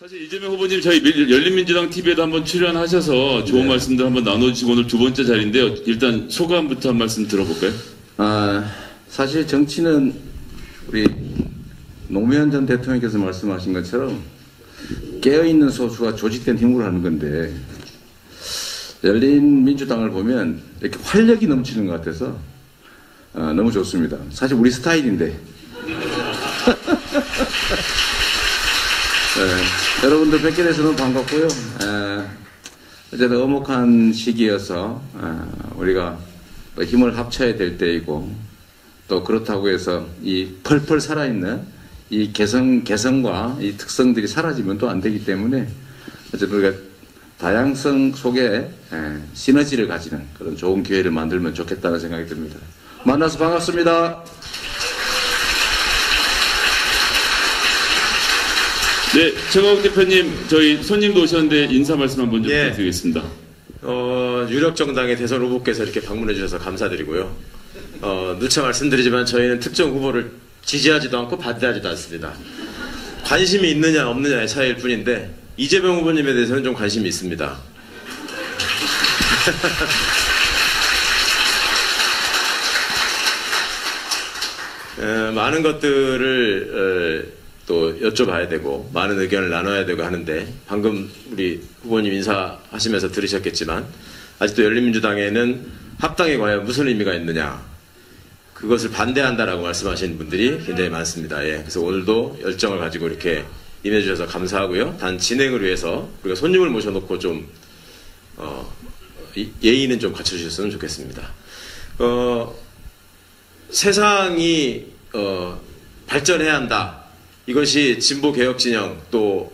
사실 이재명 후보님 저희 열린민주당 TV에도 한번 출연하셔서 좋은 말씀들 한번 나눠주시고 오늘 두 번째 자리인데요. 일단 소감부터 한 말씀 들어볼까요? 사실 정치는 우리 노무현 전 대통령께서 말씀하신 것처럼 깨어있는 소수가 조직된 힘으로 하는 건데 열린민주당을 보면 이렇게 활력이 넘치는 것 같아서 너무 좋습니다. 사실 우리 스타일인데 네, 여러분들 뵙게 돼서 너무 반갑고요. 어쨌든 엄혹한 시기여서 우리가 힘을 합쳐야 될 때이고 또 그렇다고 해서 이 펄펄 살아있는 이 개성과 이 특성들이 사라지면 또 안 되기 때문에 어쨌든 우리가 다양성 속에 시너지를 가지는 그런 좋은 기회를 만들면 좋겠다는 생각이 듭니다. 만나서 반갑습니다. 네, 최강욱 대표님, 저희 손님도 오셨는데 인사 말씀 한번 좀 부탁드리겠습니다. 유력 정당의 대선 후보께서 이렇게 방문해 주셔서 감사드리고요. 누차 말씀드리지만 저희는 특정 후보를 지지하지도 않고 반대하지도 않습니다. 관심이 있느냐 없느냐의 차이일 뿐인데 이재명 후보님에 대해서는 좀 관심이 있습니다. 많은 것들을 또 여쭤봐야 되고 많은 의견을 나눠야 되고 하는데 방금 우리 후보님 인사하시면서 들으셨겠지만 아직도 열린민주당에는 합당이 과연 무슨 의미가 있느냐 그것을 반대한다라고 말씀하시는 분들이 굉장히 많습니다. 그래서 오늘도 열정을 가지고 이렇게 임해주셔서 감사하고요. 단 진행을 위해서 우리가 손님을 모셔놓고 좀 예의는 좀 갖춰주셨으면 좋겠습니다. 세상이 발전해야 한다. 이것이 진보개혁진영 또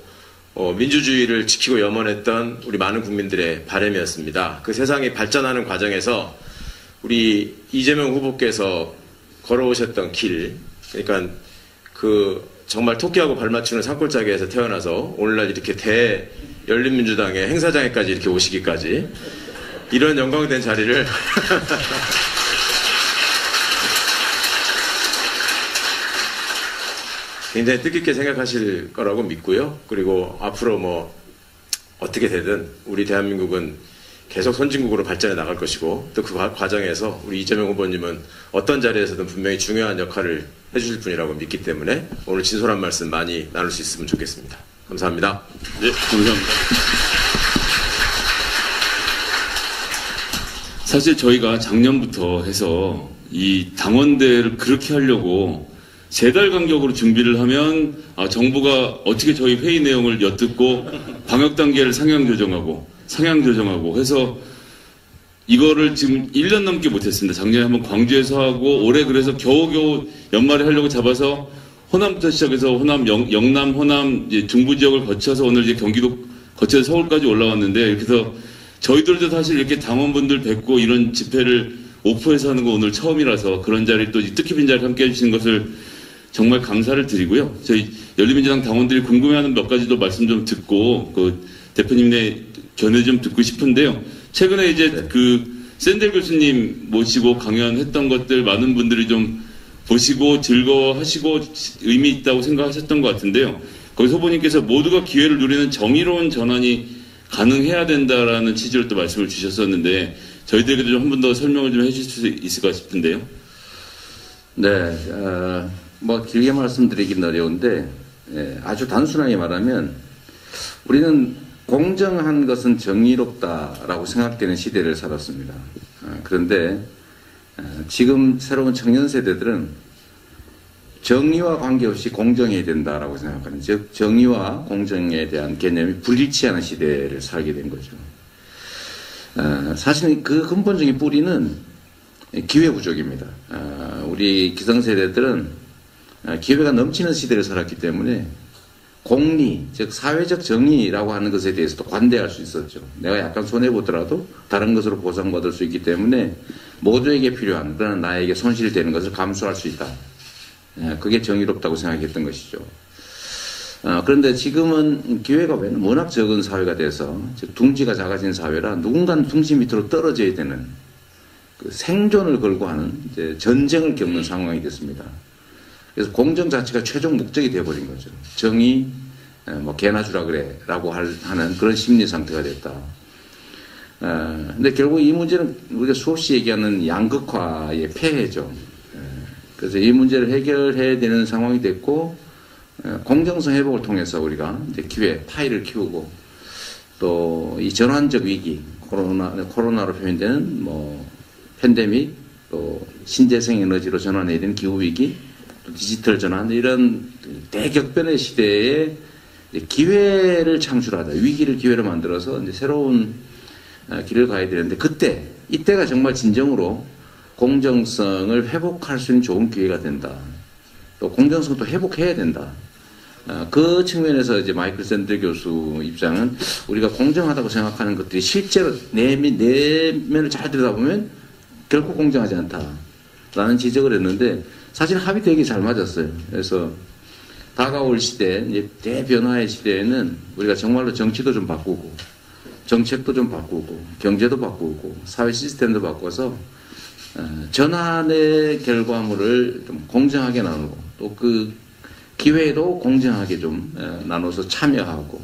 민주주의를 지키고 염원했던 우리 많은 국민들의 바람이었습니다. 그 세상이 발전하는 과정에서 우리 이재명 후보께서 걸어오셨던 길, 그러니까 그 정말 토끼하고 발맞추는 산골짜기에서 태어나서 오늘날 이렇게 열린민주당의 행사장에까지 이렇게 오시기까지 이런 영광된 자리를 굉장히 뜻깊게 생각하실 거라고 믿고요. 그리고 앞으로 어떻게 되든 우리 대한민국은 계속 선진국으로 발전해 나갈 것이고 또 그 과정에서 우리 이재명 후보님은 어떤 자리에서든 분명히 중요한 역할을 해주실 분이라고 믿기 때문에 오늘 진솔한 말씀 많이 나눌 수 있으면 좋겠습니다. 감사합니다. 네, 감사합니다. 사실 저희가 작년부터 해서 이 당원대회를 그렇게 하려고 3달 간격으로 준비를 하면 정부가 어떻게 저희 회의 내용을 엿듣고 방역 단계를 상향 조정하고 해서 이거를 지금 1년 넘게 못했습니다. 작년에 한번 광주에서 하고 올해 그래서 겨우겨우 연말에 하려고 잡아서 호남부터 시작해서 영남, 호남 중부 지역을 거쳐서 오늘 이제 경기도 거쳐서 서울까지 올라왔는데 그래서 저희들도 사실 이렇게 당원분들 뵙고 이런 집회를 오프에서 하는 거 오늘 처음이라서 그런 자리 또 뜻깊은 자리에 함께 해주신 것을 정말 감사를 드리고요. 저희 열린민주당 당원들이 궁금해하는 몇 가지도 말씀 좀 듣고 그 대표님의 견해 좀 듣고 싶은데요. 최근에 이제 그 샌델 교수님 모시고 강연했던 것들 많은 분들이 좀 보시고 즐거워하시고 의미 있다고 생각하셨던 것 같은데요. 거기서 후보님께서 모두가 기회를 누리는 정의로운 전환이 가능해야 된다라는 취지로 또 말씀을 주셨었는데 저희들에게도 좀 한 번 더 설명을 좀 해주실 수 있을까 싶은데요. 네, 길게 말씀드리긴 어려운데 아주 단순하게 말하면 우리는 공정한 것은 정의롭다라고 생각되는 시대를 살았습니다. 그런데 지금 새로운 청년 세대들은 정의와 관계없이 공정해야 된다라고 생각하는, 즉 정의와 공정에 대한 개념이 불일치하는 시대를 살게 된 거죠. 사실 그 근본적인 뿌리는 기회 부족입니다. 우리 기성세대들은 기회가 넘치는 시대를 살았기 때문에 공리, 즉 사회적 정의라고 하는 것에 대해서도 관대할 수 있었죠. 내가 약간 손해보더라도 다른 것으로 보상받을 수 있기 때문에 모두에게 필요한, 그러나 나에게 손실되는 것을 감수할 수 있다. 그게 정의롭다고 생각했던 것이죠. 그런데 지금은 기회가 워낙 적은 사회가 돼서, 즉 둥지가 작아진 사회라 누군가는 둥지 밑으로 떨어져야 되는 그 생존을 걸고 하는 이제 전쟁을 겪는 상황이 됐습니다. 그래서 공정 자체가 최종 목적이 되어버린 거죠. 정의, 뭐 개나 주라 그래라고 하는 그런 심리 상태가 됐다. 근데 결국 이 문제는 우리가 수없이 얘기하는 양극화의 폐해죠. 그래서 이 문제를 해결해야 되는 상황이 됐고, 공정성 회복을 통해서 우리가 이제 기회, 파이를 키우고, 또 이 전환적 위기, 코로나로 표현되는 뭐 팬데믹, 또 신재생 에너지로 전환해야 되는 기후 위기, 또 디지털 전환, 이런 대격변의 시대에 기회를 창출하다, 위기를 기회로 만들어서 이제 새로운 길을 가야 되는데, 이때가 정말 진정으로 공정성을 회복할 수 있는 좋은 기회가 된다. 또 공정성도 회복해야 된다. 그 측면에서 이제 마이클 샌델 교수 입장은 우리가 공정하다고 생각하는 것들이 실제로 내면을 잘 들여다보면 결코 공정하지 않다라는 지적을 했는데, 사실 합이 되게 잘 맞았어요. 그래서 다가올 시대, 이제 대변화의 시대에는 우리가 정말로 정치도 좀 바꾸고, 정책도 좀 바꾸고, 경제도 바꾸고, 사회 시스템도 바꿔서 전환의 결과물을 좀 공정하게 나누고, 또 그 기회도 공정하게 좀 나눠서 참여하고,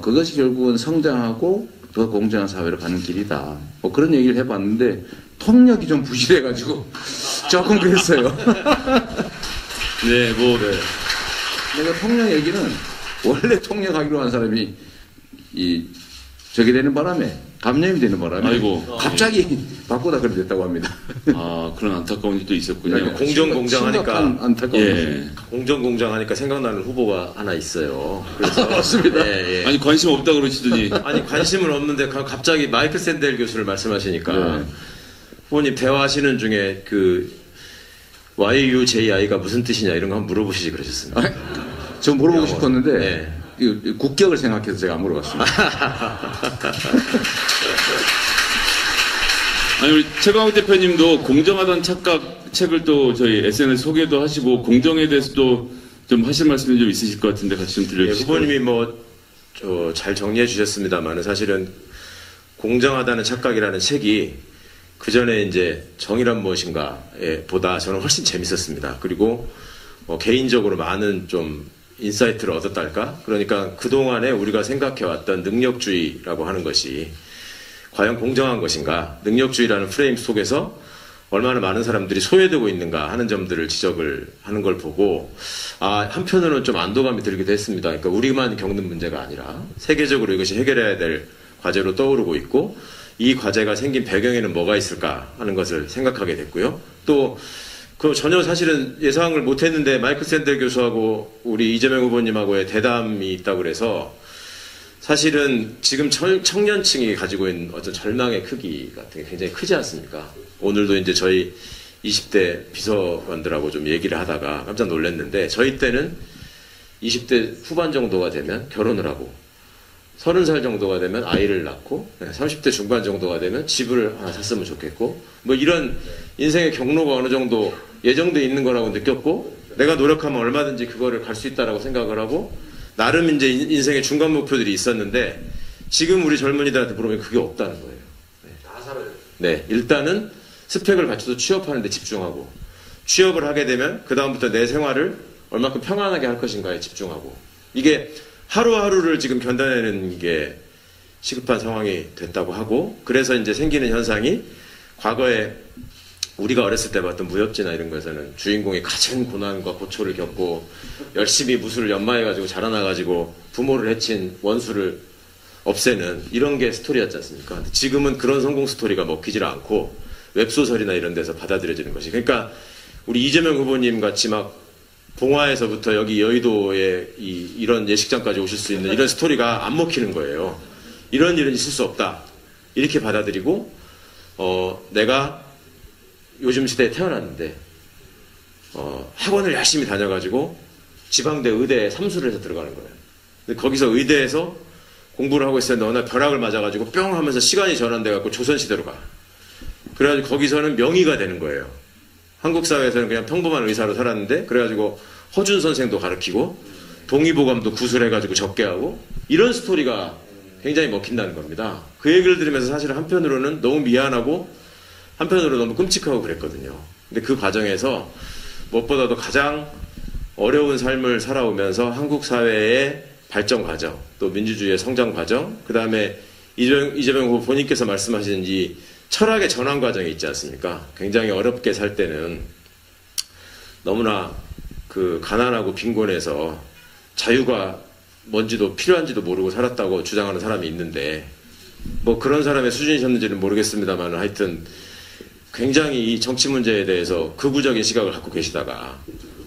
그것이 결국은 성장하고 더 공정한 사회로 가는 길이다. 뭐 그런 얘기를 해봤는데 통력이 좀 부실해가지고 조금 그랬어요. 네, 뭐 내가 통력 얘기는 원래 통력하기로 한 사람이 저게 되는 바람에, 감염이 되는 바람에 아이고. 갑자기 바꾸다 그렇게 됐다고 합니다. 그런 안타까운 일도 있었군요. 그러니까 공정하니까 안타까운 예. 공정하니까 생각나는 후보가 하나 있어요. 그래서 맞습니다. 예, 예. 아니 관심 없다 그러시더니 아니 관심은 없는데 갑자기 마이클 샌델 교수를 말씀하시니까 네. 후보님 대화하시는 중에 그 YUJI가 무슨 뜻이냐 이런 거 한번 물어보시지 그러셨습니다. 저 물어보고 영어. 싶었는데 네. 국격을 생각해서 제가 안 물어봤습니다. 아니 우리 최강욱 대표님도 공정하다는 착각 책을 또 저희 SNS 소개도 하시고 공정에 대해서도 좀 하실 말씀이 좀 있으실 것 같은데 같이 좀 예, 들려주시죠. 후보님이 뭐 잘 정리해 주셨습니다만 사실은 공정하다는 착각이라는 책이 그 전에 이제 정의란 무엇인가에 보다 저는 훨씬 재밌었습니다. 그리고 개인적으로 많은 좀 인사이트를 얻었달까? 그러니까 그동안에 우리가 생각해왔던 능력주의라고 하는 것이 과연 공정한 것인가? 능력주의라는 프레임 속에서 얼마나 많은 사람들이 소외되고 있는가 하는 점들을 지적을 하는 걸 보고 한편으로는 좀 안도감이 들기도 했습니다. 그러니까 우리만 겪는 문제가 아니라 세계적으로 이것이 해결해야 될 과제로 떠오르고 있고 이 과제가 생긴 배경에는 뭐가 있을까 하는 것을 생각하게 됐고요. 또 전혀 사실은 예상을 못했는데 마이클 샌델 교수하고 우리 이재명 후보님하고의 대담이 있다고 그래서 사실은 지금 청년층이 가지고 있는 어떤 절망의 크기 같은 게 굉장히 크지 않습니까? 오늘도 이제 저희 20대 비서관들하고 좀 얘기를 하다가 깜짝 놀랐는데 저희 때는 20대 후반 정도가 되면 결혼을 하고 30살 정도가 되면 아이를 낳고 30대 중반 정도가 되면 집을 하나 샀으면 좋겠고 뭐 이런 인생의 경로가 어느 정도 예정돼 있는 거라고 느꼈고 내가 노력하면 얼마든지 그거를 갈 수 있다라고 생각을 하고 나름 이제 인생의 중간 목표들이 있었는데 지금 우리 젊은이들한테 물어보면 그게 없다는 거예요. 네, 일단은 스펙을 갖춰서 취업하는 데 집중하고 취업을 하게 되면 그 다음부터 내 생활을 얼마큼 평안하게 할 것인가에 집중하고 이게 하루하루를 지금 견뎌내는 게 시급한 상황이 됐다고 하고 그래서 이제 생기는 현상이 과거에 우리가 어렸을 때 봤던 무협지나 이런 거에서는 주인공이 가진 고난과 고초를 겪고 열심히 무술을 연마해가지고 자라나가지고 부모를 해친 원수를 없애는 이런 게 스토리였지 않습니까? 지금은 그런 성공 스토리가 먹히질 않고 웹소설이나 이런 데서 받아들여지는 것이 그러니까 우리 이재명 후보님 같이 막 봉화에서부터 여기 여의도에 이런 예식장까지 오실 수 있는 이런 스토리가 안 먹히는 거예요. 이런 일은 있을 수 없다. 이렇게 받아들이고 내가 요즘 시대에 태어났는데 학원을 열심히 다녀가지고 지방대 의대에 삼수를 해서 들어가는 거예요. 근데 거기서 의대에서 공부를 하고 있었는데 어느 날 벼락을 맞아가지고 뿅 하면서 시간이 전환돼갖고 조선시대로 가. 그래가지고 거기서는 명의가 되는 거예요. 한국 사회에서는 그냥 평범한 의사로 살았는데 그래가지고 허준 선생도 가르치고 동의보감도 구술해가지고 적게 하고 이런 스토리가 굉장히 먹힌다는 겁니다. 그 얘기를 들으면서 사실 한편으로는 너무 미안하고 한편으로 너무 끔찍하고 그랬거든요. 근데 그 과정에서 무엇보다도 가장 어려운 삶을 살아오면서 한국 사회의 발전 과정, 또 민주주의의 성장 과정, 그 다음에 이재명 후보 본인께서 말씀하신 이 철학의 전환 과정이 있지 않습니까? 굉장히 어렵게 살 때는 너무나 그 가난하고 빈곤해서 자유가 뭔지도 필요한지도 모르고 살았다고 주장하는 사람이 있는데 뭐 그런 사람의 수준이셨는지는 모르겠습니다만 하여튼 굉장히 이 정치 문제에 대해서 극우적인 시각을 갖고 계시다가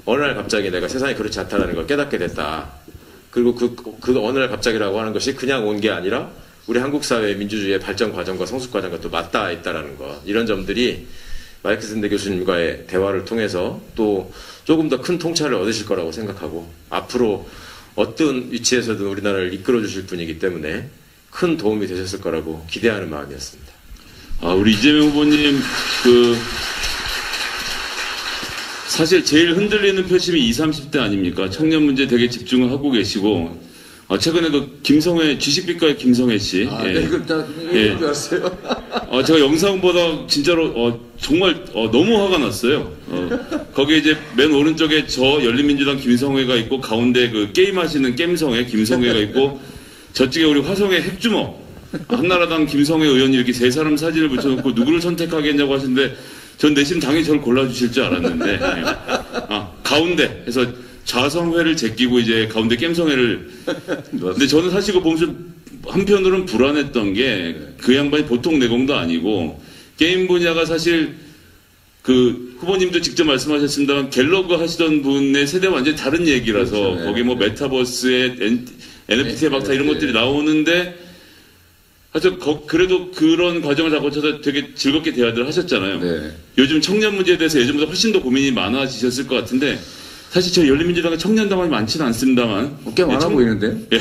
어느 날 갑자기 내가 세상이 그렇지 않다는 걸 깨닫게 됐다. 그리고 그 어느 날 갑자기라고 하는 것이 그냥 온 게 아니라 우리 한국 사회의 민주주의의 발전 과정과 성숙 과정과 또 맞닿아 있다라는 것. 이런 점들이 마이크 샌데 교수님과의 대화를 통해서 또 조금 더 큰 통찰을 얻으실 거라고 생각하고 앞으로 어떤 위치에서든 우리나라를 이끌어 주실 분이기 때문에 큰 도움이 되셨을 거라고 기대하는 마음이었습니다. 우리 이재명 후보님, 사실 제일 흔들리는 표심이 20, 30대 아닙니까? 청년 문제 되게 집중을 하고 계시고, 최근에도 김성회, 주식빛깔 김성회 씨. 네, 이거 다 얘기해 주었어요. 제가 영상보다 진짜로, 정말, 너무 화가 났어요. 거기에 이제 맨 오른쪽에 저 열린민주당 김성회가 있고, 가운데 그 게임하시는 겜성회, 김성회가 있고, 저쪽에 우리 화성의 핵주먹, 한나라당 김성회 의원이 이렇게 세 사람 사진을 붙여놓고 누구를 선택하겠냐고 하시는데, 전 내심 당연히 저를 골라주실 줄 알았는데, 가운데 해서 좌성회를 제끼고 이제 가운데 겜성회를. 근데 저는 사실 그거 보면서 한편으로는 불안했던 게 그 양반이 보통 내공도 아니고 게임 분야가 사실 그 후보님도 직접 말씀하셨습니다만 갤러그 하시던 분의 세대와 완전히 다른 얘기라서 그렇죠, 네. 거기 뭐 메타버스에 NFT의 박타 이런 것들이 나오는데 하여튼 그래도 그런 과정을 다 거쳐서 되게 즐겁게 대화들 하셨잖아요. 네. 요즘 청년 문제에 대해서 예전보다 훨씬 더 고민이 많아지셨을 것 같은데 사실 저 열린민주당에 청년당원이 많지는 않습니다만 꽤 많아 보이는데? 예,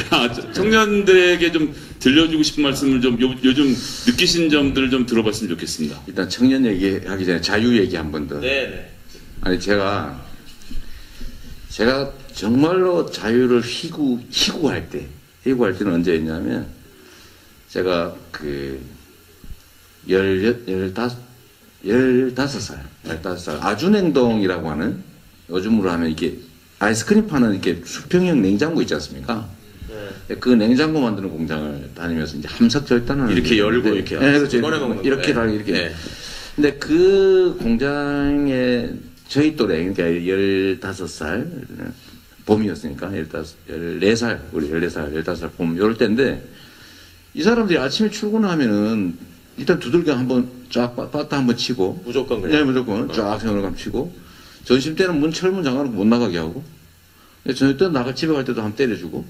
청년들에게 좀 들려주고 싶은 말씀을 좀 요즘 느끼신 점들을 좀 들어봤으면 좋겠습니다. 일단 청년 얘기하기 전에 자유 얘기 한 번 더. 네. 아니 제가 정말로 자유를 희구할 때는 언제였냐면 제가 15살 아준행동이라고 하는 요즘으로 하면 이게 아이스크림 파는 이렇게 수평형 냉장고 있지 않습니까? 네. 그 냉장고 만드는 공장을 다니면서 이제 함석절단을 이렇게 열고 이렇게 네, 그렇죠. 꺼내먹는 이렇게 다 이렇게. 네. 근데 그 공장에 저희 또래 그러니까 15살 봄이었으니까 14살 우리 15살 봄 요럴 때인데 이 사람들이 아침에 출근하면은 일단 두들겨 한번 쫙 빠따 한번 치고 무조건 그냥 네, 무조건 쫙 세우는 감 치고 점심 때는 철문 잠가놓고 못 나가게 하고 저녁 때 집에 갈 때도 한번 때려주고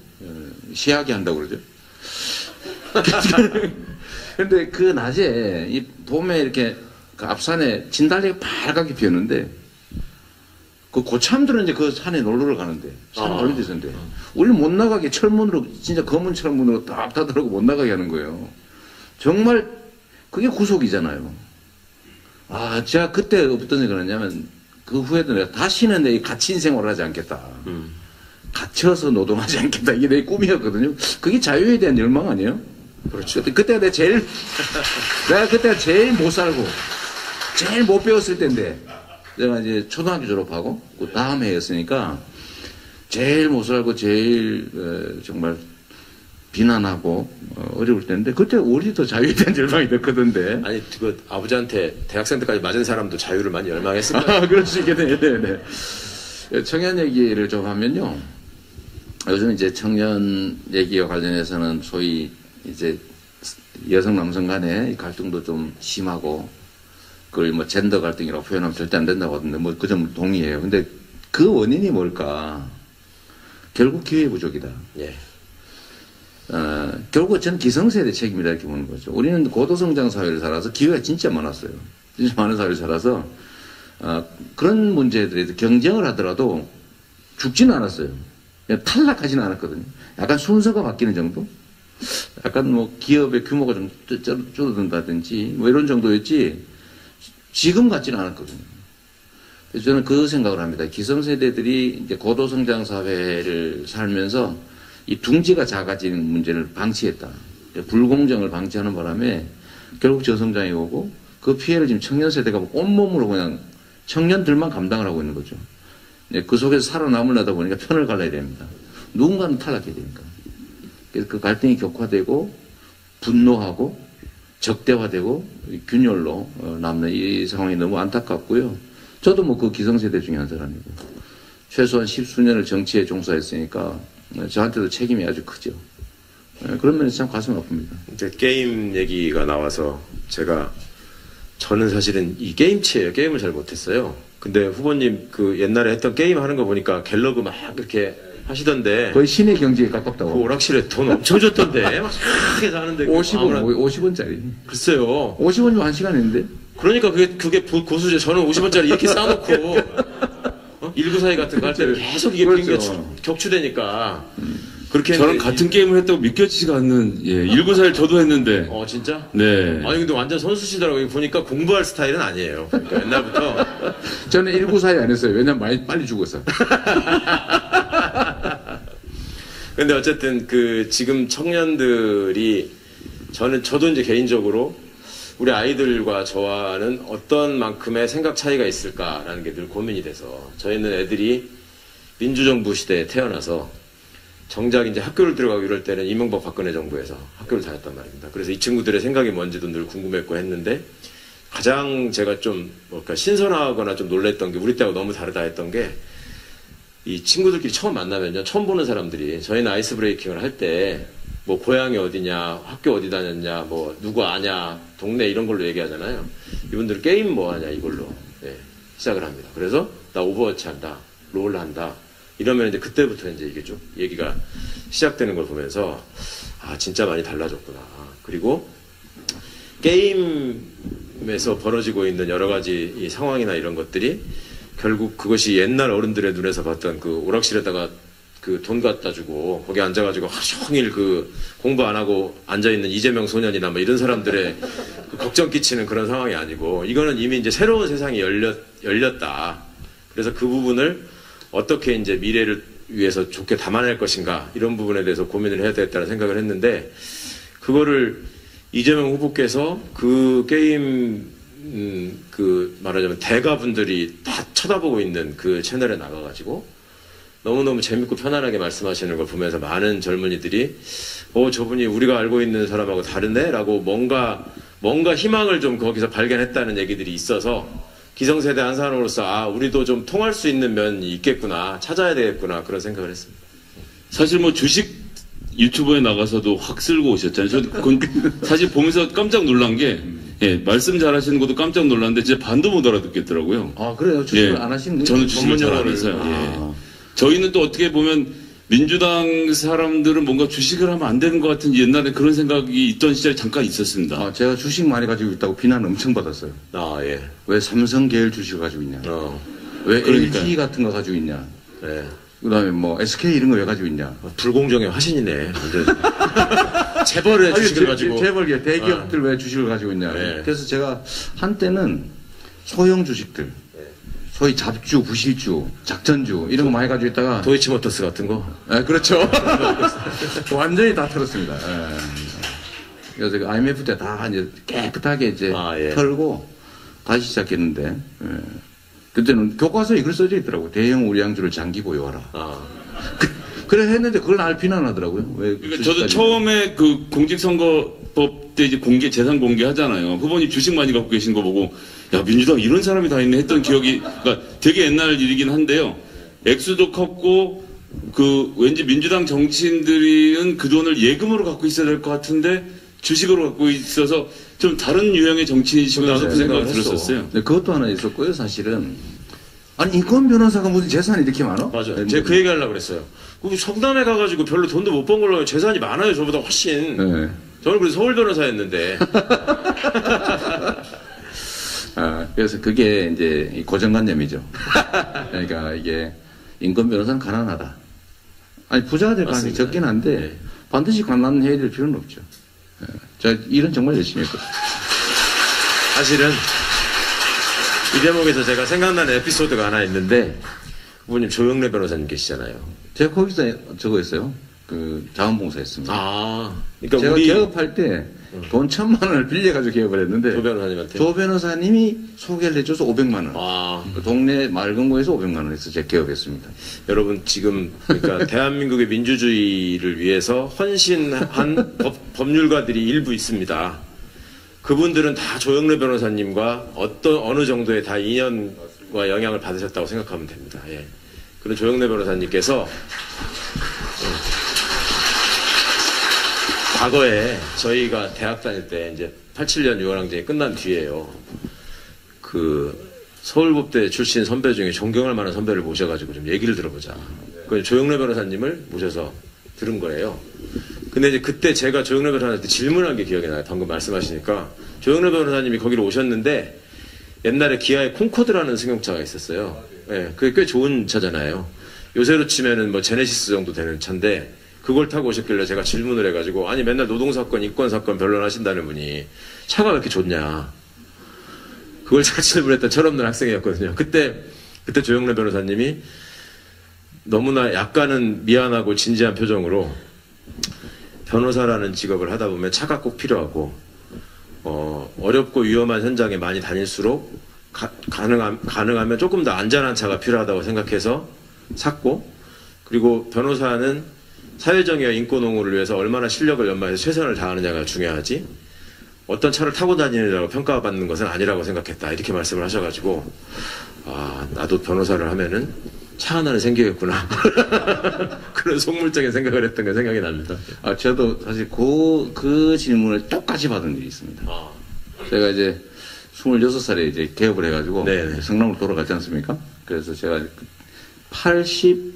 시하게 한다고 그러죠. 근데 그 낮에 이 봄에 이렇게 그 앞산에 진달래가 빨갛게 피었는데 그 고참들은 이제 그 산에 놀러를 가는데 산 멀리 있었는데 우리 못 나가게 철문으로 진짜 검은 철문으로 딱 닫으라고 못 나가게 하는 거예요. 정말 그게 구속이잖아요. 제가 그때 어떤 생각을 했냐면 그 후에도 내가 다시는 내 갇힌 생활을 하지 않겠다. 갇혀서 노동하지 않겠다. 이게 내 꿈이었거든요. 그게 자유에 대한 열망 아니에요? 그렇죠. 그때가 내가 그때가 제일 못 살고 제일 못 배웠을 때인데 내가 이제 초등학교 졸업하고 그 다음 해였으니까 제일 못 살고 제일 정말 비난하고 어려울 때인데 그때 우리 더 자유에 대한 열망이 더 크던데. 아니 그 아버지한테 대학생 때까지 맞은 사람도 자유를 많이 열망했을 거예요. 그럴 수 있겠네요. 네. 청년 얘기를 좀 하면요. 요즘 이제 청년 얘기와 관련해서는 소위 이제 여성 남성 간의 갈등도 좀 심하고 그걸 뭐 젠더 갈등이라고 표현하면 절대 안 된다고 하던데 뭐 그 점 동의해요. 근데 그 원인이 뭘까? 결국 기회 부족이다. 예. 결국 저는 기성세대 책임이다 이렇게 보는 거죠. 우리는 고도성장 사회를 살아서 기회가 진짜 많았어요. 진짜 많은 사회를 살아서 그런 문제들에 대해서 경쟁을 하더라도 죽지는 않았어요. 탈락하지는 않았거든요. 약간 순서가 바뀌는 정도? 약간 뭐 기업의 규모가 좀 줄어든다든지 뭐 이런 정도였지 지금 같지는 않았거든요. 그래서 저는 그 생각을 합니다. 기성세대들이 이제 고도성장 사회를 살면서 이 둥지가 작아지는 문제를 방치했다. 불공정을 방치하는 바람에 결국 저성장이 오고 그 피해를 지금 청년 세대가 온몸으로 그냥 청년들만 감당을 하고 있는 거죠. 그 속에서 살아남으려다 보니까 편을 갈라야 됩니다. 누군가는 탈락해야 되니까. 그래서 그 갈등이 격화되고 분노하고 적대화되고 균열로 남는 이 상황이 너무 안타깝고요. 저도 뭐 그 기성세대 중에 한 사람이고 최소한 10수년을 정치에 종사했으니까 저한테도 책임이 아주 크죠. 그런 면에서 참 가슴 아픕니다. 이제 게임 얘기가 나와서 저는 사실은 이 게임치예요. 게임을 잘 못했어요. 근데 후보님 그 옛날에 했던 게임 하는 거 보니까 갤러그 막 이렇게 하시던데 거의 신의 경지에 가깝다고. 그 오락실에 돈 엄청 줬던데 막 크게 사는데 50원짜리. 글쎄요. 50원이면 한 시간인데. 그러니까 그게 고수제. 저는 50원짜리 이렇게 쌓아놓고 1942 같은 거 할 때 계속 이게 그렇죠. 격추되니까 그렇게 저랑 했는데 같은 게임을 했다고 믿겨지지가 않는 19살 저도 했는데 진짜? 네. 아니 근데 완전 선수시더라고요. 보니까 공부할 스타일은 아니에요. 그러니까 옛날부터 저는 1942 안 했어요. 왜냐면 많이 빨리 죽었어. 근데 어쨌든 그 지금 청년들이 저도 이제 개인적으로 우리 아이들과 저와는 어떤 만큼의 생각 차이가 있을까라는 게 늘 고민이 돼서 저희는 애들이 민주정부 시대에 태어나서 정작 이제 학교를 들어가고 이럴 때는 이명박 박근혜 정부에서 학교를 다녔단 말입니다. 그래서 이 친구들의 생각이 뭔지도 늘 궁금했고 했는데 가장 제가 좀 신선하거나 좀 놀랬던 게 우리 때하고 너무 다르다 했던 게 이 친구들끼리 처음 만나면요. 처음 보는 사람들이 저희는 아이스 브레이킹을 할 때 뭐 고향이 어디냐, 학교 어디 다녔냐, 뭐 누구 아냐, 동네 이런 걸로 얘기하잖아요. 이분들 게임 뭐 하냐 이걸로 시작을 합니다. 그래서 나 오버워치 한다, 롤 한다. 이러면 이제 그때부터 이제 이게 좀 얘기가 시작되는 걸 보면서 진짜 많이 달라졌구나. 그리고 게임에서 벌어지고 있는 여러 가지 이 상황이나 이런 것들이 결국 그것이 옛날 어른들의 눈에서 봤던 그 오락실에다가 그 돈 갖다 주고 거기 앉아가지고 하루 종일 그 공부 안 하고 앉아있는 이재명 소년이나 뭐 이런 사람들의 그 걱정 끼치는 그런 상황이 아니고 이거는 이미 이제 새로운 세상이 열렸다. 그래서 그 부분을 어떻게 이제 미래를 위해서 좋게 담아낼 것인가 이런 부분에 대해서 고민을 해야 되겠다는 생각을 했는데 그거를 이재명 후보께서 그 게임 그 말하자면 대가분들이 다 쳐다보고 있는 그 채널에 나가가지고 너무너무 재밌고 편안하게 말씀하시는 걸 보면서 많은 젊은이들이 저분이 우리가 알고 있는 사람하고 다르네? 라고 뭔가 희망을 좀 거기서 발견했다는 얘기들이 있어서 기성세대 한 사람으로서 우리도 좀 통할 수 있는 면이 있겠구나 찾아야 되겠구나 그런 생각을 했습니다. 사실 뭐 주식 유튜브에 나가서도 확 쓸고 오셨잖아요. 저 사실 보면서 깜짝 놀란 게 말씀 잘하시는 것도 깜짝 놀랐는데 진짜 반도 못 알아듣겠더라고요. 그래요? 주식을 안 하시는 거예요? 저는 주식을 잘 안 해서요. 저희는 또 어떻게 보면 민주당 사람들은 뭔가 주식을 하면 안 되는 것 같은 옛날에 그런 생각이 있던 시절이 잠깐 있었습니다. 제가 주식 많이 가지고 있다고 비난 엄청 받았어요. 예. 왜 삼성 계열 주식을 가지고 있냐? 왜 그러니까요. LG 같은 거 가지고 있냐? 네. 그다음에 뭐 SK 이런 거 왜 가지고 있냐? 불공정의 화신이네. 재벌의 주식을 가지고. 재벌 대기업들 왜 주식을 가지고 있냐? 네. 그래서 제가 한때는 소형 주식들, 소위 잡주, 부실주, 작전주 이런 거 많이 가지고 있다가 도이치모터스 같은 거. 그렇죠. 완전히 다 털었습니다. 그래서 그 IMF 때 다 이제 깨끗하게 이제 털고 다시 시작했는데 그때는 교과서에 이걸 써져 있더라고. 대형 우량주를 장기 보유하라. 그래 했는데 그걸 날 비난하더라고요. 왜? 그러니까 저도 처음에 그 공직선거법 때 이제 재산 공개하잖아요. 후보님 주식 많이 갖고 계신 거 보고 야 민주당 이런 사람이 다 있네 했던 기억이 그러니까 되게 옛날 일이긴 한데요. 액수도 컸고 그 왠지 민주당 정치인들은 그 돈을 예금으로 갖고 있어야 될 것 같은데 주식으로 갖고 있어서 좀 다른 유형의 정치인이시구나 그 생각을 들었었어요. 네, 그것도 하나 있었고요. 사실은 아니 인권 변호사가 무슨 재산이 이렇게 많아? 맞아요. 제가 그 얘기 하려고 그랬어요. 성남에 가가지고 별로 돈도 못 번 걸로 재산이 많아요. 저보다 훨씬. 네. 저는 그래서 서울 변호사였는데. 그래서 그게 이제 고정관념이죠. 그러니까 이게 인권 변호사는 가난하다. 아니 부자가 될 가능성이 적긴 한데 반드시 가난해야 될 필요는 없죠. 저 일은 정말 열심히 했거든요. 사실은 이 대목에서 제가 생각나는 에피소드가 하나 있는데 후보님 조영래 변호사님 계시잖아요. 제가 거기서 저거 했어요. 그 자원봉사했습니다. 아, 그러니까 제가 우리 개업할 때 돈 1,000만 원을 빌려가지고 개업을 했는데 조 변호사님한테. 조 변호사님이 소개를 해줘서 500만 원. 아, 그 동네 마을금고에서 500만 원에서 제가 개업했습니다. 여러분 지금 그러니까 대한민국의 민주주의를 위해서 헌신한 법률가들이 일부 있습니다. 그분들은 다 조영래 변호사님과 어느 정도의 다 인연과 영향을 받으셨다고 생각하면 됩니다. 예. 그런 조영래 변호사님께서 과거에 저희가 대학 다닐 때 이제 87년 유월항쟁이 끝난 뒤에요. 그 서울법대 출신 선배 중에 존경할 만한 선배를 모셔가지고 좀 얘기를 들어보자. 그 조영래 변호사님을 모셔서 들은 거예요. 근데 이제 그때 제가 조영래 변호사한테 질문한 게 기억이 나요. 방금 말씀하시니까. 조영래 변호사님이 거기로 오셨는데 옛날에 기아에 콩코드라는 승용차가 있었어요. 예, 그게 꽤 좋은 차잖아요. 요새로 치면은 뭐 제네시스 정도 되는 차인데 그걸 타고 오셨길래 제가 질문을 해가지고 아니 맨날 노동사건, 인권사건 변론하신다는 분이 차가 왜 이렇게 좋냐. 그걸 제가 질문했던 철없는 학생이었거든요. 그때 조영래 변호사님이 너무나 약간은 미안하고 진지한 표정으로 변호사라는 직업을 하다 보면 차가 꼭 필요하고 어렵고 위험한 현장에 많이 다닐수록 가능하면 조금 더 안전한 차가 필요하다고 생각해서 샀고 그리고 변호사는 사회정의와 인권옹호를 위해서 얼마나 실력을 연마해서 최선을 다하느냐가 중요하지 어떤 차를 타고 다니느라고 평가받는 것은 아니라고 생각했다. 이렇게 말씀을 하셔가지고 아 나도 변호사를 하면은 차 하나는 생기겠구나. 그런 속물적인 생각을 했던 게 생각이 납니다. 아, 저도 사실 그 질문을 똑같이 받은 일이 있습니다. 아. 제가 이제 26살에 이제 개업을 해가지고 네네. 성남으로 돌아갔지 않습니까? 그래서 제가 89년,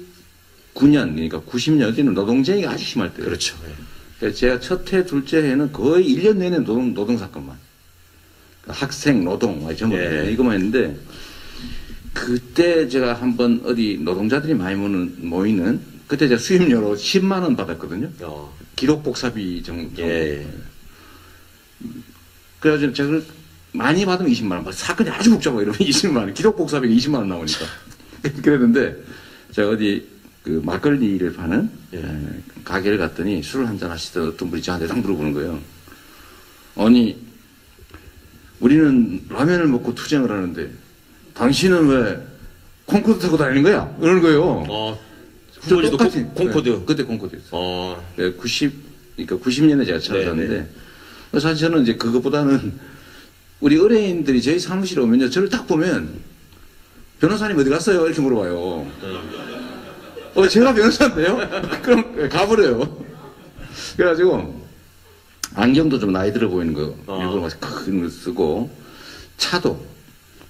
그러니까 90년대는 노동쟁이가 아주 심할 때예요. 그렇죠. 그래서 제가 첫 해, 둘째 해는 거의 1년 내내 노동사건만. 학생, 노동, 전부 이것만 했는데 그때 제가 한번 어디 노동자들이 많이 모이는 그때 제가 수임료로 10만 원 받았거든요. 기록 복사비 정도. 예. 그래가지고 제가 많이 받으면 20만 원. 사건이 아주 복잡하고 이러면 20만 원. 기록 복사비가 20만 원 나오니까. 그랬는데 제가 어디 그 막걸리를 파는 가게를 갔더니 술을 한잔 하시던 어떤 분이 저한테 딱 물어보는 거예요. 아니 우리는 라면을 먹고 투쟁을 하는데 당신은 왜 콩코드 타고 다니는 거야? 이러는 거예요. 후보지도 똑같이. 콩코드. 네, 그때 콩코드였어요. 네, 90년에 제가 찾아갔는데 사실 저는 이제 그것보다는 우리 의뢰인들이 저희 사무실에 오면요, 저를 딱 보면 변호사님 어디 갔어요? 이렇게 물어봐요. 제가 변호사인데요? 그럼 가버려요. 그래가지고 안경도 좀 나이 들어 보이는 거 일부러 큰 거 쓰고 차도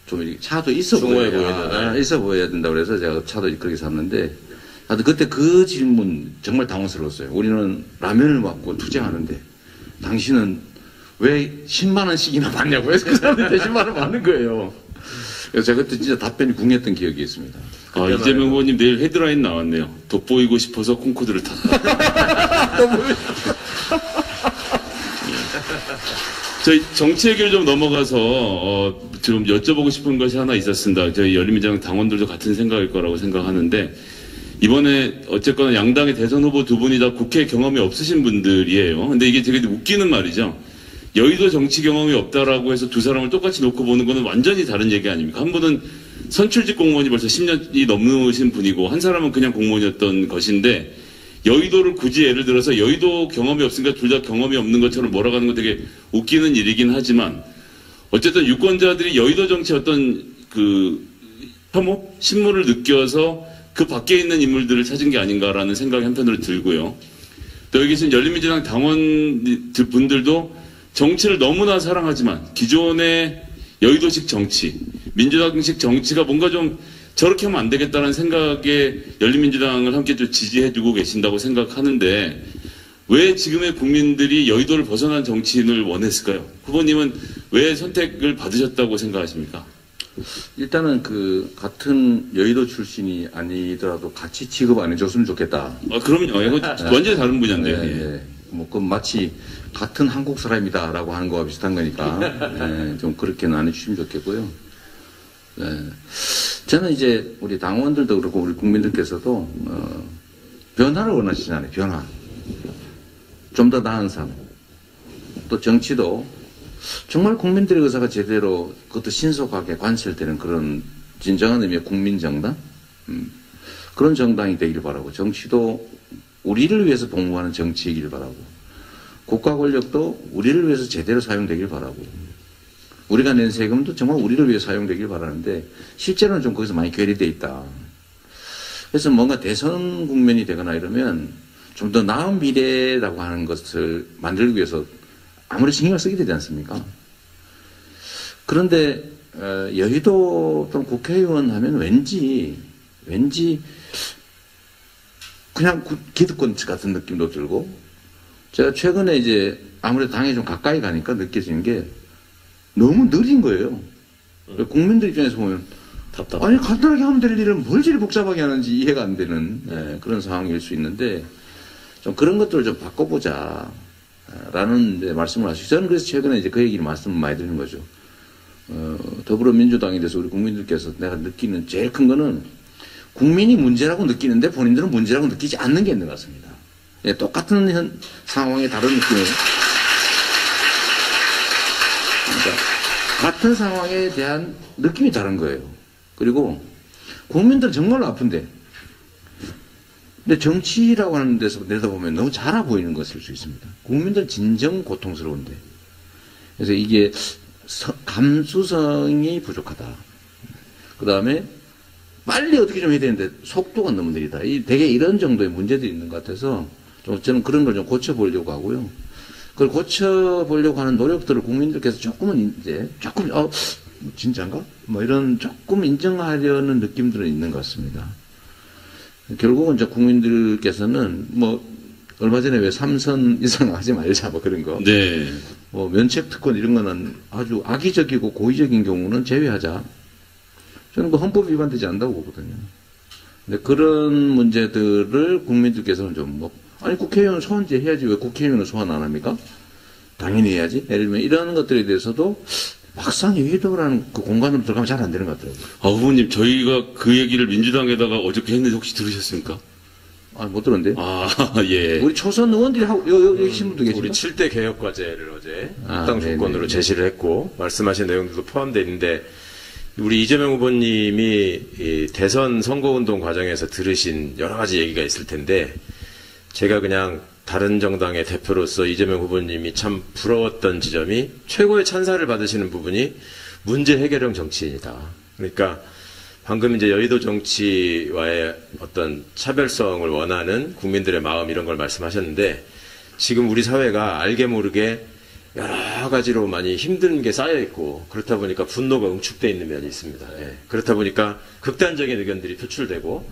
좀 이렇게 차도 있어 보여야 된다고 그래서 제가 차도 그렇게 샀는데 하여튼 그때 그 질문 정말 당황스러웠어요. 우리는 라면을 먹고 투쟁하는데 당신은 왜 10만 원씩이나 받냐고 해서 그 사람한테 10만 원 받는 거예요. 그래서 제가 그때 진짜 답변이 궁했던 기억이 있습니다. 아, 이재명 후보님 내일 헤드라인 나왔네요. 돋보이고 싶어서 콩코드를 탔다. 저희 정치 얘기를 좀 넘어가서 좀 여쭤보고 싶은 것이 하나 있었습니다. 저희 열린민주당 당원들도 같은 생각일 거라고 생각하는데 이번에 어쨌거나 양당의 대선 후보 두 분이 다 국회 경험이 없으신 분들이에요. 근데 이게 되게 웃기는 말이죠. 여의도 정치 경험이 없다라고 해서 두 사람을 똑같이 놓고 보는 거는 완전히 다른 얘기 아닙니까? 한 분은 선출직 공무원이 벌써 10년이 넘으신 분이고 한 사람은 그냥 공무원이었던 것인데 여의도를 굳이 예를 들어서 여의도 경험이 없으니까 둘 다 경험이 없는 것처럼 몰아가는 건 되게 웃기는 일이긴 하지만 어쨌든 유권자들이 여의도 정치 어떤 그 혐오? 신문을 느껴서 그 밖에 있는 인물들을 찾은 게 아닌가라는 생각이 한편으로 들고요. 또 여기 계신 열린민주당 당원 분들도 정치를 너무나 사랑하지만 기존의 여의도식 정치, 민주당식 정치가 뭔가 좀 저렇게 하면 안 되겠다는 생각에 열린민주당을 함께 좀 지지해주고 계신다고 생각하는데 왜 지금의 국민들이 여의도를 벗어난 정치인을 원했을까요? 후보님은 왜 선택을 받으셨다고 생각하십니까? 일단은 그 같은 여의도 출신이 아니더라도 같이 취급 안 해줬으면 좋겠다. 그럼요. 이거 완전히 다른 분야인데요. 네, 네. 뭐 그 마치 같은 한국 사람이다라고 하는 거와 비슷한 거니까 네, 좀 그렇게 나눠주시면 좋겠고요. 네. 저는 이제 우리 당원들도 그렇고 우리 국민들께서도 변화를 원하시잖아요. 변화. 좀 더 나은 삶. 또 정치도 정말 국민들의 의사가 제대로 그것도 신속하게 관철되는 그런 진정한 의미의 국민정당? 그런 정당이 되길 바라고, 정치도 우리를 위해서 복무하는 정치이길 바라고, 국가 권력도 우리를 위해서 제대로 사용되길 바라고, 우리가 낸 세금도 정말 우리를 위해 사용되길 바라는데 실제로는 좀 거기서 많이 괴리되어 있다. 그래서 뭔가 대선 국면이 되거나 이러면 좀 더 나은 미래라고 하는 것을 만들기 위해서 아무리 신경을 쓰게 되지 않습니까? 그런데 여의도 또는 국회의원 하면 왠지 그냥 기득권 같은 느낌도 들고, 제가 최근에 이제 아무래도 당에 좀 가까이 가니까 느껴지는 게 너무 느린 거예요. 국민들 입장에서 보면 답답. 아니 간단하게 하면 될 일을 뭘 저리 복잡하게 하는지 이해가 안 되는 그런 상황일 수 있는데, 좀 그런 것들을 좀 바꿔보자 라는 말씀을 하시죠. 저는 그래서 최근에 이제 그 얘기를 말씀을 많이 드리는 거죠. 더불어민주당에 대해서 우리 국민들께서 내가 느끼는 제일 큰 거는 국민이 문제라고 느끼는데 본인들은 문제라고 느끼지 않는 게 있는 것 같습니다. 예, 똑같은 상황에 다른 느낌을, 그러니까 같은 상황에 대한 느낌이 다른 거예요. 그리고 국민들은 정말로 아픈데, 근데 정치라고 하는 데서 내다보면 너무 작아 보이는 것일 수 있습니다. 국민들은 진정 고통스러운데. 그래서 이게 감수성이 부족하다. 그 다음에 빨리 어떻게 좀 해야 되는데 속도가 너무 느리다. 되게 이런 정도의 문제들이 있는 것 같아서 좀 저는 그런 걸 좀 고쳐보려고 하고요. 그걸 고쳐보려고 하는 노력들을 국민들께서 조금은 이제 진짜인가? 뭐 이런 조금 인정하려는 느낌들은 있는 것 같습니다. 결국은 이제 국민들께서는 뭐 얼마 전에 왜 3선 이상 하지 말자 뭐 그런 거. 네. 뭐 면책 특권 이런 거는 아주 악의적이고 고의적인 경우는 제외하자. 저는 그 헌법 위반되지 않는다고 보거든요. 근데 그런 문제들을 국민들께서는 좀 뭐, 아니 국회의원 소환제 해야지 왜 국회의원은 소환 안 합니까? 당연히 해야지. 예를 들면 이런 것들에 대해서도 막상 여의도라는 그 공간으로 들어가면 잘 안 되는 것 같더라고요. 후보님, 저희가 그 얘기를 민주당에다가 어저께 했는데 혹시 들으셨습니까? 못 들었는데. 예. 우리 초선 의원들이 하고, 여기 계신 분도 계시죠? 우리 7대 개혁과제를 어제 합당 조건으로 네네. 제시를 했고, 말씀하신 내용들도 포함되어 있는데, 우리 이재명 후보님이 이 대선 선거운동 과정에서 들으신 여러 가지 얘기가 있을 텐데, 제가 그냥 다른 정당의 대표로서 이재명 후보님이 참 부러웠던 지점이 최고의 찬사를 받으시는 부분이 문제 해결형 정치인이다. 그러니까 방금 이제 여의도 정치와의 어떤 차별성을 원하는 국민들의 마음 이런 걸 말씀하셨는데, 지금 우리 사회가 알게 모르게 여러 가지로 많이 힘든 게 쌓여 있고, 그렇다 보니까 분노가 응축되어 있는 면이 있습니다. 예. 그렇다 보니까 극단적인 의견들이 표출되고,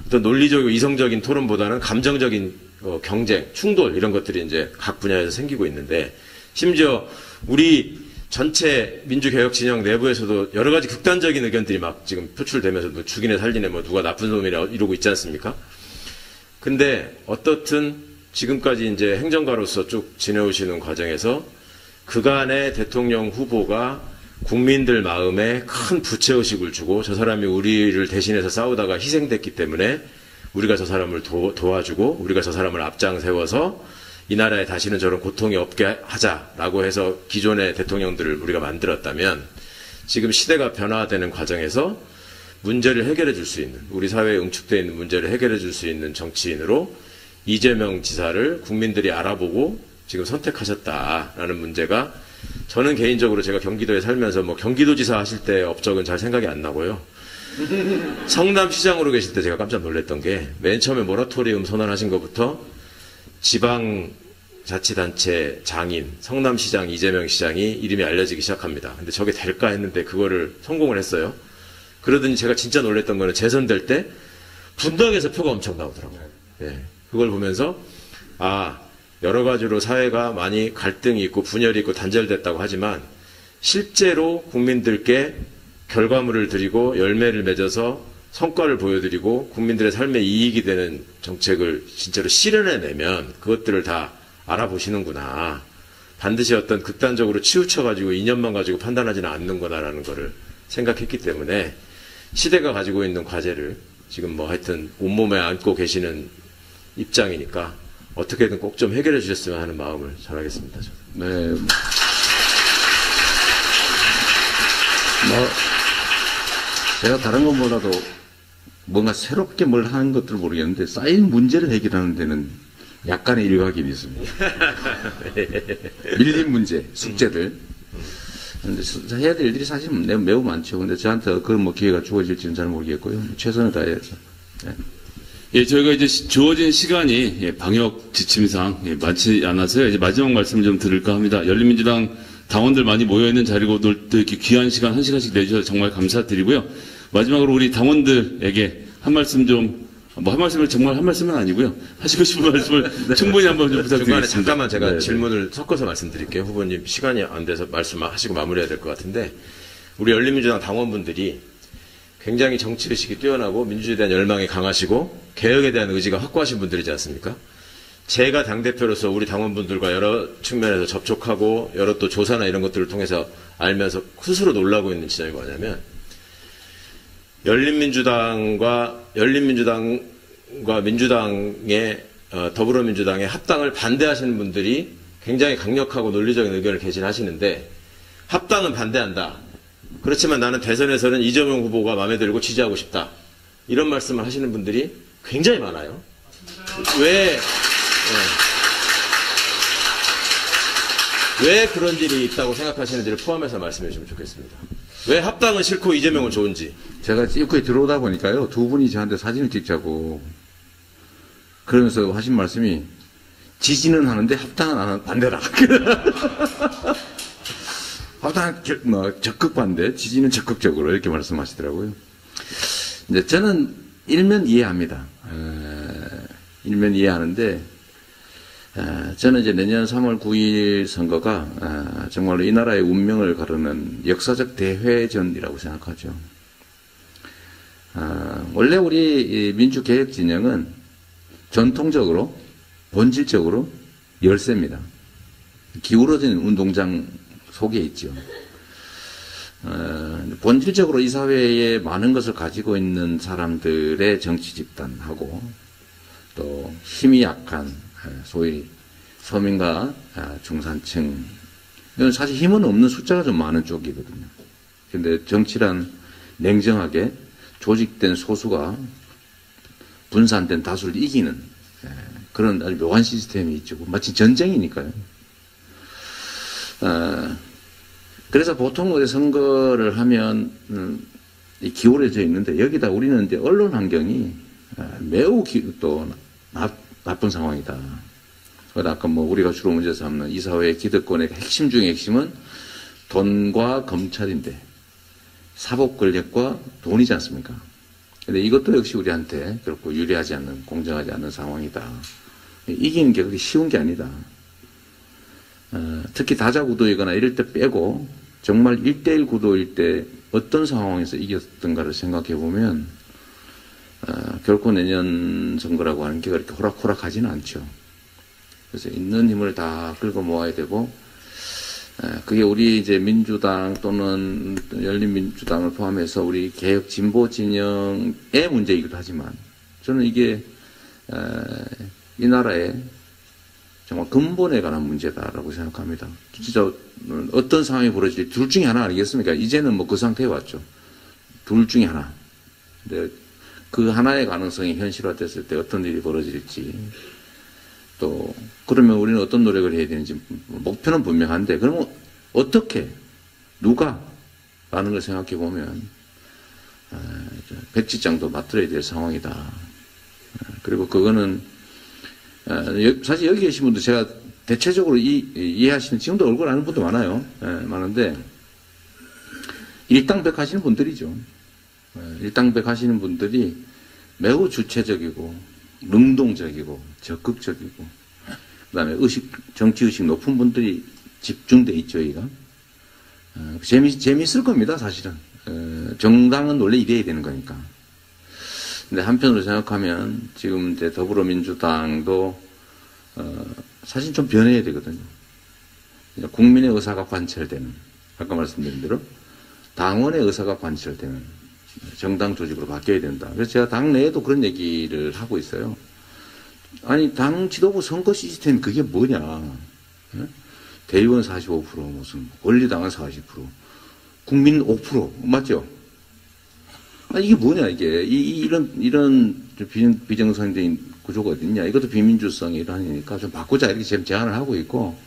어떤 논리적이고 이성적인 토론보다는 감정적인 경쟁, 충돌 이런 것들이 이제 각 분야에서 생기고 있는데, 심지어 우리 전체 민주개혁 진영 내부에서도 여러 가지 극단적인 의견들이 막 지금 표출되면서 뭐 죽이네 살리네 뭐 누가 나쁜 놈이라 이러고 있지 않습니까? 근데 어떻든 지금까지 이제 행정가로서 쭉 지내오시는 과정에서 그간의 대통령 후보가 국민들 마음에 큰 부채의식을 주고, 저 사람이 우리를 대신해서 싸우다가 희생됐기 때문에 우리가 저 사람을 도와주고 우리가 저 사람을 앞장 세워서 이 나라에 다시는 저런 고통이 없게 하자라고 해서 기존의 대통령들을 우리가 만들었다면, 지금 시대가 변화되는 과정에서 문제를 해결해 줄 수 있는, 우리 사회에 응축되어 있는 문제를 해결해 줄 수 있는 정치인으로 이재명 지사를 국민들이 알아보고 지금 선택하셨다라는 문제가, 저는 개인적으로 제가 경기도에 살면서 뭐 경기도지사 하실 때 업적은 잘 생각이 안 나고요. 성남시장으로 계실 때 제가 깜짝 놀랐던 게, 맨 처음에 모라토리움 선언하신 것부터 지방자치단체 장인 성남시장 이재명 시장이 이름이 알려지기 시작합니다. 근데 저게 될까 했는데 그거를 성공을 했어요. 그러더니 제가 진짜 놀랐던 거는 재선될 때 분당에서 표가 엄청 나오더라고요. 예. 그걸 보면서 여러 가지로 사회가 많이 갈등이 있고 분열이 있고 단절됐다고 하지만 실제로 국민들께 결과물을 드리고 열매를 맺어서 성과를 보여드리고 국민들의 삶에 이익이 되는 정책을 진짜로 실현해내면 그것들을 다 알아보시는구나. 반드시 어떤 극단적으로 치우쳐가지고 이념만 가지고 판단하지는 않는구나라는 거를 생각했기 때문에 시대가 가지고 있는 과제를 지금 뭐 하여튼 온몸에 안고 계시는 입장이니까 어떻게든 꼭 좀 해결해 주셨으면 하는 마음을 전하겠습니다. 저도. 네. 뭐, 제가 다른 건 몰라도 뭔가 새롭게 뭘 하는 것들 모르겠는데 쌓인 문제를 해결하는 데는 약간의 일각이 있습니다. 밀린 문제, 숙제들. 근데 해야 될 일이 사실 매우 많죠. 근데 저한테 그런 뭐 기회가 주어질지는 잘 모르겠고요. 최선을 다해서. 네. 예, 저희가 이제 주어진 시간이 예, 방역 지침상 예, 많지 않아서요. 이제 마지막 말씀 좀 드릴까 합니다. 열린민주당 당원들 많이 모여있는 자리고 또 이렇게 귀한 시간 1시간씩 내주셔서 정말 감사드리고요. 마지막으로 우리 당원들에게 한 말씀 좀, 뭐 한 말씀을 정말 한 말씀은 아니고요. 하시고 싶은 말씀을 충분히 한번 좀 부탁드리겠습니다. 중간에 잠깐만 제가 네, 질문을 섞어서 말씀드릴게요. 후보님 시간이 안 돼서 말씀하시고 마무리해야 될 것 같은데 우리 열린민주당 당원분들이 굉장히 정치의식이 뛰어나고 민주주의에 대한 열망이 강하시고 개혁에 대한 의지가 확고하신 분들이지 않습니까? 제가 당대표로서 우리 당원분들과 여러 측면에서 접촉하고 여러 또 조사나 이런 것들을 통해서 알면서 스스로 놀라고 있는 지점이 뭐냐면 열린민주당과 민주당의 더불어민주당의 합당을 반대하시는 분들이 굉장히 강력하고 논리적인 의견을 개진하시는데 합당은 반대한다. 그렇지만 나는 대선에서는 이재명 후보가 마음에 들고 지지하고 싶다. 이런 말씀을 하시는 분들이 굉장히 많아요. 왜 그런 일이 있다고 생각하시는지를 포함해서 말씀해 주시면 좋겠습니다. 왜 합당은 싫고 이재명은 좋은지. 제가 입구에 들어오다 보니까요, 두 분이 저한테 사진을 찍자고 그러면서 하신 말씀이 지지는 하는데 합당은 안 하는 반대라. 합당은 적극 반대, 지지는 적극적으로 이렇게 말씀하시더라고요. 이제 저는 일면 이해합니다. 일면 이해하는데 저는 이제 내년 3월 9일 선거가 정말로 이 나라의 운명을 가르는 역사적 대회전이라고 생각하죠. 원래 우리 민주개혁 진영은 전통적으로 본질적으로 열세입니다. 기울어진 운동장 속에 있죠. 본질적으로 이 사회에 많은 것을 가지고 있는 사람들의 정치 집단하고 또 힘이 약한 소위 서민과 중산층, 이건 사실 힘은 없는 숫자가 좀 많은 쪽이거든요. 근데 정치란 냉정하게 조직된 소수가 분산된 다수를 이기는 그런 아주 묘한 시스템이 있죠. 마치 전쟁이니까요. 그래서 보통 우리 선거를 하면 기울어져 있는데 여기다 우리는 이제 언론 환경이 매우 또 나쁜 상황이다. 아까 뭐 우리가 주로 문제 삼는 이 사회의 기득권의 핵심 중의 핵심은 돈과 검찰인데 사법 권력과 돈이지 않습니까? 근데 이것도 역시 우리한테 결코 유리하지 않는, 공정하지 않는 상황이다. 이기는 게 그렇게 쉬운 게 아니다. 특히 다자구도이거나 이럴 때 빼고 정말 1대1 구도일 때 어떤 상황에서 이겼던가를 생각해 보면 결코 내년 선거라고 하는 게 그렇게 호락호락하지는 않죠. 그래서 있는 힘을 다 긁어 모아야 되고 그게 우리 이제 민주당 또는 열린민주당을 포함해서 우리 개혁 진보 진영의 문제이기도 하지만 저는 이게 이 나라의 정말 근본에 관한 문제다라고 생각합니다. 진짜 어떤 상황이 벌어질지 둘 중에 하나 아니겠습니까? 이제는 뭐 그 상태에 왔죠. 둘 중에 하나. 근데 그 하나의 가능성이 현실화됐을 때 어떤 일이 벌어질지 또 그러면 우리는 어떤 노력을 해야 되는지 목표는 분명한데 그러면 어떻게 누가 라는 걸 생각해 보면 백지장도 맞들어야 될 상황이다. 그리고 그거는 사실 여기 계신 분도 제가 대체적으로 이해하시는 지금도 얼굴 아는 분도 많아요. 많은데 일당백 하시는 분들이죠. 일당백 하시는 분들이 매우 주체적이고 능동적이고 적극적이고 그다음에 정치의식 높은 분들이 집중돼 있죠. 여기가 재미있을 겁니다. 사실은 정당은 원래 이래야 되는 거니까. 근데 한편으로 생각하면 지금 이제 더불어민주당도 사실 좀 변해야 되거든요. 국민의 의사가 관철되는, 아까 말씀드린 대로 당원의 의사가 관철되는 정당 조직으로 바뀌어야 된다. 그래서 제가 당내에도 그런 얘기를 하고 있어요. 아니, 당 지도부 선거 시스템 그게 뭐냐. 예? 대의원 45%, 무슨, 권리당원 40%, 국민 5%, 맞죠? 아, 이게 뭐냐, 이게. 이런 비정상적인 구조가 어딨냐. 이것도 비민주성의 일환이니까 좀 바꾸자. 이렇게 지금 제안을 하고 있고,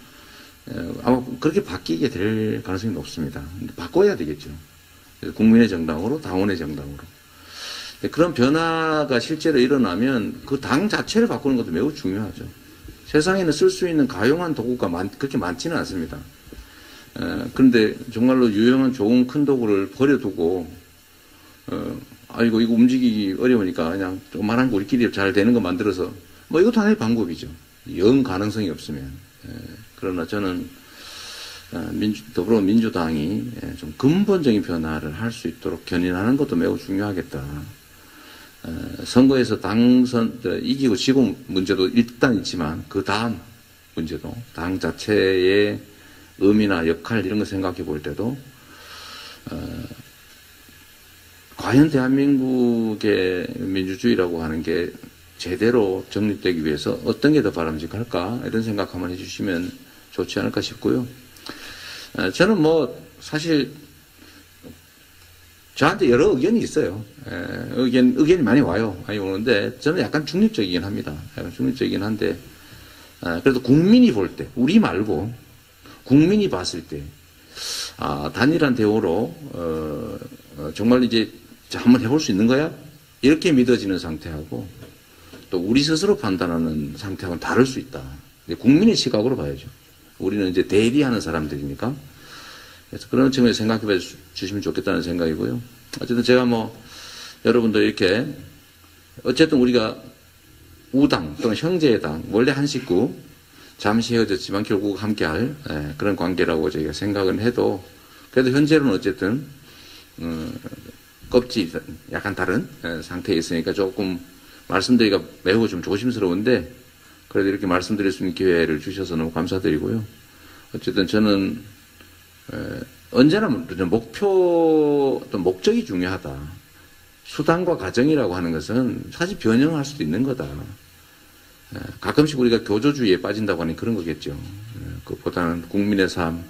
아마 그렇게 바뀌게 될 가능성이 높습니다. 근데 바꿔야 되겠죠. 국민의 정당으로, 당원의 정당으로. 그런 변화가 실제로 일어나면 그 당 자체를 바꾸는 것도 매우 중요하죠. 세상에는 쓸 수 있는 가용한 도구가 그렇게 많지는 않습니다. 그런데 정말로 유용한 좋은 큰 도구를 버려두고, 아이고, 이거 움직이기 어려우니까 그냥 조그만한 거 우리끼리 잘 되는 거 만들어서, 뭐 이것도 하나의 방법이죠. 영 가능성이 없으면. 그러나 저는 더불어민주당이 좀 근본적인 변화를 할 수 있도록 견인하는 것도 매우 중요하겠다. 선거에서 이기고 지고 문제도 일단 있지만 그 다음 문제도 당 자체의 의미나 역할 이런 거 생각해 볼 때도 과연 대한민국의 민주주의라고 하는 게 제대로 정립되기 위해서 어떤 게 더 바람직할까 이런 생각 한번 해주시면 좋지 않을까 싶고요. 저는 뭐 사실 저한테 여러 의견이 있어요. 의견이 많이 와요. 많이 오는데 저는 약간 중립적이긴 합니다. 약간 중립적이긴 한데 그래도 국민이 볼 때, 우리 말고 국민이 봤을 때 단일한 대우로 정말 이제 한번 해볼 수 있는 거야? 이렇게 믿어지는 상태하고 또 우리 스스로 판단하는 상태하고는 다를 수 있다. 국민의 시각으로 봐야죠. 우리는 이제 대리하는 사람들이니까. 그래서 그런 측면에서 생각해 주시면 좋겠다는 생각이고요. 어쨌든 제가 뭐, 여러분들 이렇게, 어쨌든 우리가 우당 또는 형제당, 원래 한 식구, 잠시 헤어졌지만 결국 함께할 그런 관계라고 저희가 생각은 해도, 그래도 현재로는 어쨌든, 껍질, 약간 다른 상태에 있으니까 조금 말씀드리기가 매우 좀 조심스러운데, 그래도 이렇게 말씀드릴 수 있는 기회를 주셔서 너무 감사드리고요. 어쨌든 저는 언제나 목표, 또 목적이 중요하다. 수단과 과정이라고 하는 것은 사실 변형할 수도 있는 거다. 가끔씩 우리가 교조주의에 빠진다고 하니 그런 거겠죠. 그보다는 국민의 삶,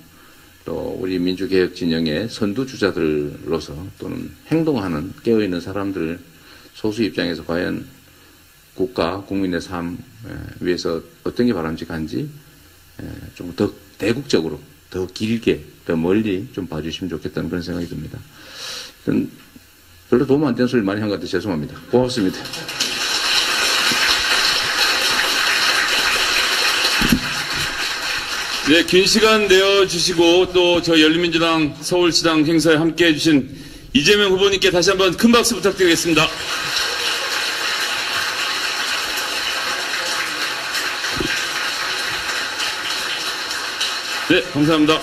또 우리 민주개혁 진영의 선두주자들로서 또는 행동하는 깨어있는 사람들 소수 입장에서 과연 국가, 국민의 삶 위해서 어떤 게 바람직한지 좀 더 대국적으로, 더 길게, 더 멀리 좀 봐주시면 좋겠다는 그런 생각이 듭니다. 별로 도움 안 되는 소리 많이 한 것 같아서 죄송합니다. 고맙습니다. 네, 긴 시간 내어주시고 또 저희 열린민주당 서울시당 행사에 함께해 주신 이재명 후보님께 다시 한번 큰 박수 부탁드리겠습니다. 네, 감사합니다.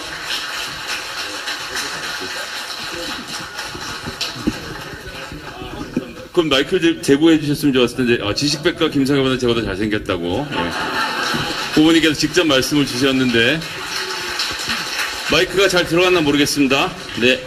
그럼 마이크를 제보해 주셨으면 좋았을 텐데, 지식백과 김상현보다 제보다 잘생겼다고. 네. 후보님께서 직접 말씀을 주셨는데, 마이크가 잘 들어갔나 모르겠습니다. 네.